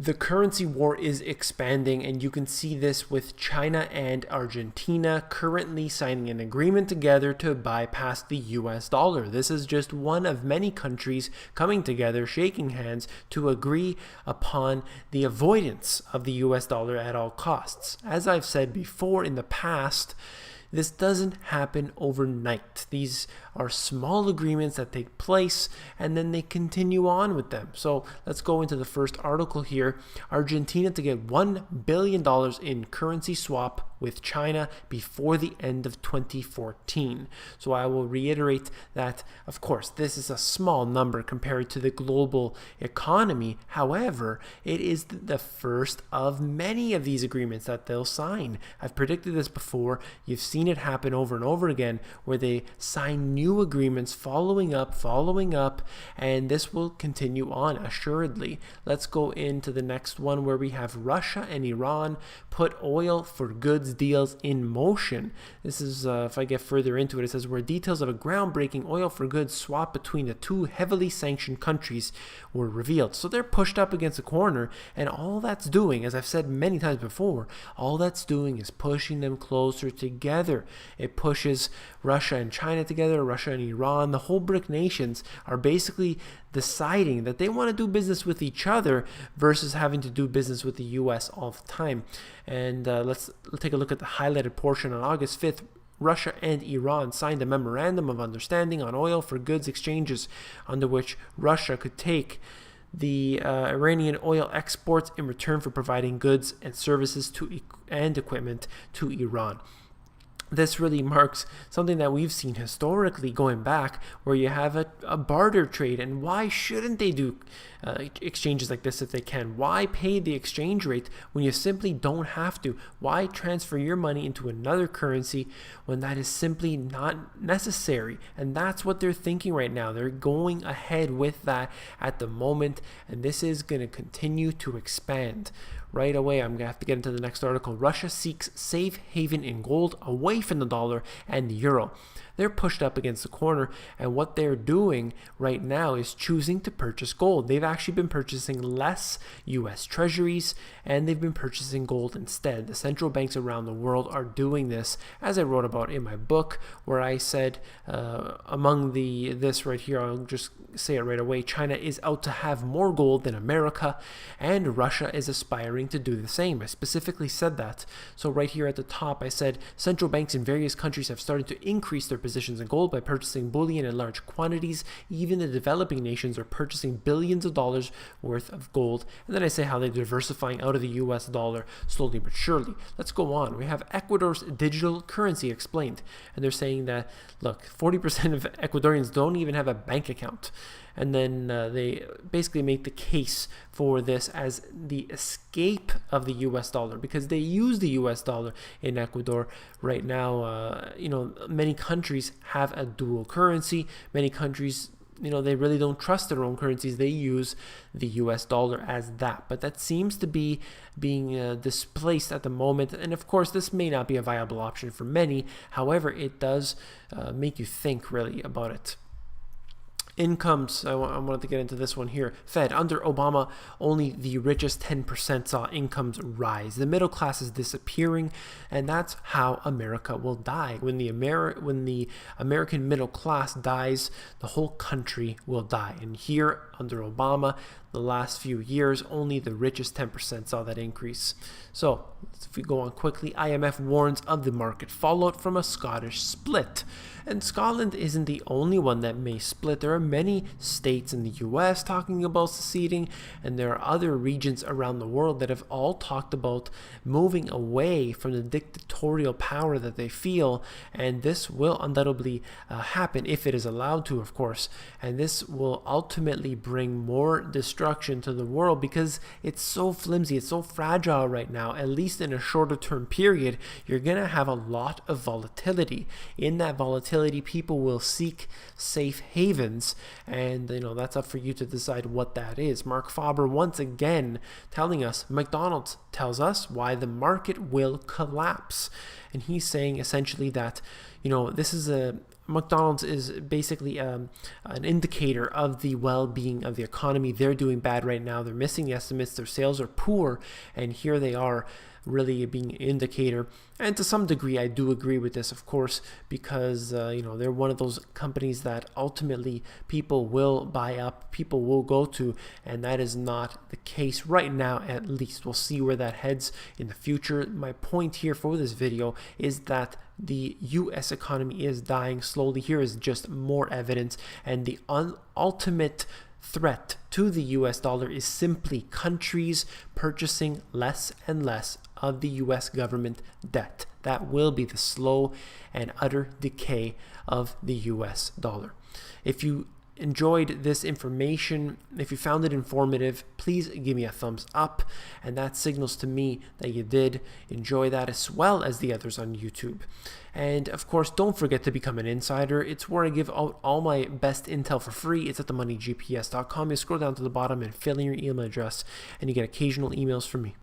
The currency war is expanding, and you can see this with China and Argentina currently signing an agreement together to bypass the US dollar. This is just one of many countries coming together, shaking hands to agree upon the avoidance of the US dollar at all costs. As I've said before in the past, this doesn't happen overnight. These are small agreements that take place and then they continue on with them. So let's go into the first article here. Argentina to get $1 billion in currency swap with China before the end of 2014. So I will reiterate that, of course, this is a small number compared to the global economy. However, it is the first of many of these agreements that they'll sign. I've predicted this before. You've seen it happen over and over again where they sign new agreements following up, and this will continue on assuredly. Let's go into the next one where we have Russia and Iran put oil for goods deals in motion. This is, if I get further into it, it says where details of a groundbreaking oil for goods swap between the two heavily sanctioned countries were revealed. So they're pushed up against a corner, and all that's doing, as I've said many times before, all that's doing is pushing them closer together. It pushes Russia and China together, Russia and Iran. The whole BRIC nations are basically deciding that they want to do business with each other versus having to do business with the US all the time. And let's take a look at the highlighted portion. On August 5th, Russia and Iran signed a memorandum of understanding on oil for goods exchanges under which Russia could take the Iranian oil exports in return for providing goods and services and equipment to Iran. This really marks something that we've seen historically going back, where you have a barter trade. And why shouldn't they do exchanges like this if they can? Why pay the exchange rate when you simply don't have to? Why transfer your money into another currency when that is simply not necessary? And that's what they're thinking right now. They're going ahead with that at the moment, and this is going to continue to expand. Right away, I'm going to have to get into the next article. Russia seeks safe haven in gold away from the dollar and the euro. They're pushed up against the corner, and what they're doing right now is choosing to purchase gold. They've actually been purchasing less U.S. treasuries, and they've been purchasing gold instead. The central banks around the world are doing this, as I wrote about in my book, where I said among this right here, I'll just say it right away, China is out to have more gold than America, and Russia is aspiring to do the same. I specifically said that. So right here at the top, I said central banks in various countries have started to increase their positions in gold by purchasing bullion in large quantities. Even the developing nations are purchasing billions of dollars worth of gold. And then I say how they're diversifying out of the US dollar slowly but surely. Let's go on. We have Ecuador's digital currency explained. And they're saying that, look, 40% of Ecuadorians don't even have a bank account. And then they basically make the case for this as the escape of the US dollar, because they use the US dollar in Ecuador right now. Many countries have a dual currency. Many countries, they really don't trust their own currencies. They use the US dollar as that. But that seems to be being displaced at the moment. And of course, this may not be a viable option for many. However, it does make you think really about it. Incomes, I wanted to get into this one here. Fed, under Obama, only the richest 10% saw incomes rise. The middle class is disappearing, and that's how America will die. When the American middle class dies, the whole country will die. And here, under Obama, the last few years, only the richest 10% saw that increase. So, if we go on quickly, IMF warns of the market fallout from a Scottish split. And Scotland isn't the only one that may split. There are many states in the US talking about seceding, and there are other regions around the world that have all talked about moving away from the dictatorial power that they feel, and this will undoubtedly happen if it is allowed to, of course. And this will ultimately bring more destruction to the world because it's so flimsy, it's so fragile right now. At least in a shorter term period, you're going to have a lot of volatility. In that volatility, people will seek safe havens, and that's up for you to decide what that is. Mark Faber once again telling us, McDonald's tells us why the market will collapse. And he's saying essentially that, this is a McDonald's is basically an indicator of the well-being of the economy. They're doing bad right now. They're missing the estimates. Their sales are poor, and here they are really being an indicator. And to some degree, I do agree with this, of course, because they're one of those companies that ultimately people will buy up, people will go to, and that is not the case right now. At least we'll see where that heads in the future. My point here for this video is that the US economy is dying slowly. Here is just more evidence, and the ultimate threat to the US dollar is simply countries purchasing less and less of the US government debt. That will be the slow and utter decay of the US dollar. If you enjoyed this information, if you found it informative, please give me a thumbs up, and that signals to me that you did enjoy that, as well as the others on YouTube. And of course, don't forget to become an insider. It's where I give out all my best intel for free. It's at themoneygps.com. You scroll down to the bottom and fill in your email address, and you get occasional emails from me.